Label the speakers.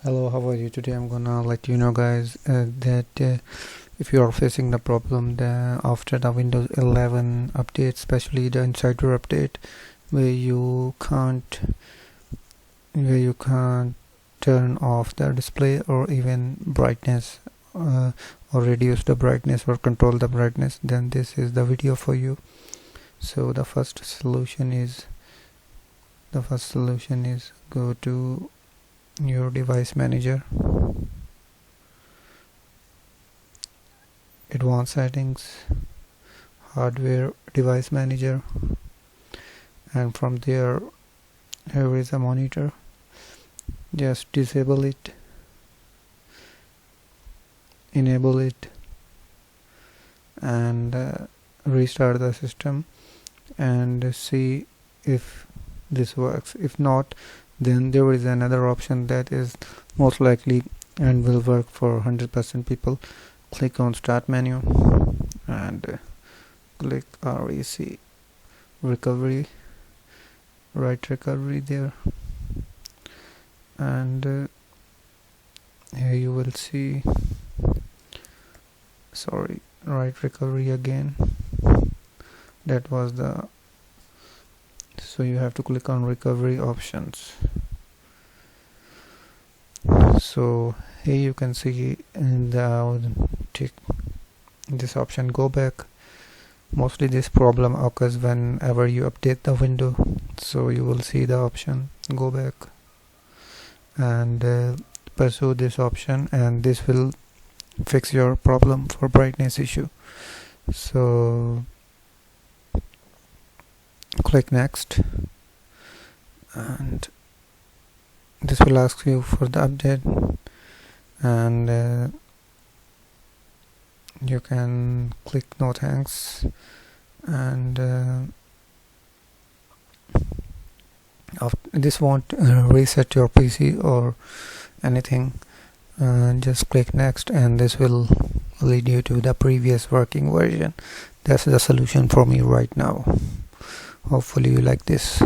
Speaker 1: Hello, how are you? Today I'm gonna let you know guys that if you are facing the problem after the Windows 11 update, especially the insider update, where you can't turn off the display or even brightness, or reduce the brightness or control the brightness, then this is the video for you. So the first solution is go to your device manager, advanced settings, hardware device manager, and from there here is a monitor. Just disable it, enable it, and restart the system and see if this works. If not, then there is another option that is most likely and will work for 100% people. Click on start menu and click REC recovery, write recovery there, and here you will see, write recovery again. That was the, so you have to click on recovery options. So here you can see in the tick this option, go back. Mostly this problem occurs whenever you update the window, so you will see the option go back and pursue this option, and this will fix your problem for brightness issue. So click next, and this will ask you for the update, and you can click no thanks, and this won't reset your PC or anything. Just click next and this will lead you to the previous working version. That's the solution for me right now. Hopefully you like this.